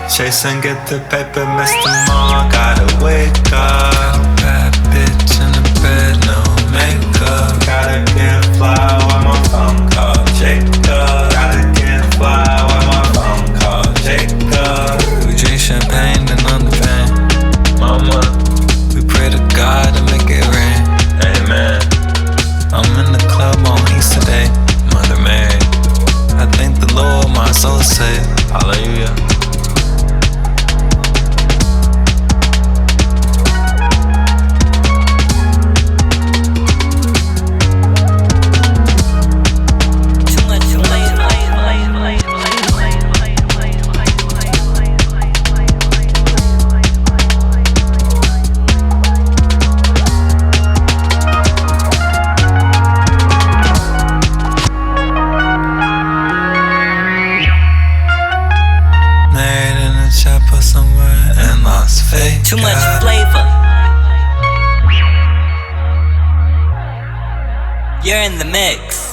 Chase and get the paper, Mr. Maal, gotta wake up. Bad bitch in the bed, no makeup. Gotta get fly while my phone call Jacob. Gotta get fly while my phone call Jacob. We drink champagne and on the van. Mama, we pray to God to make it rain. Amen. I'm in the club on Easter Day, Mother Mary. I thank the Lord, my soul saved. Hallelujah. Chopper somewhere in Las Vegas. Too much flavor. You're in the mix.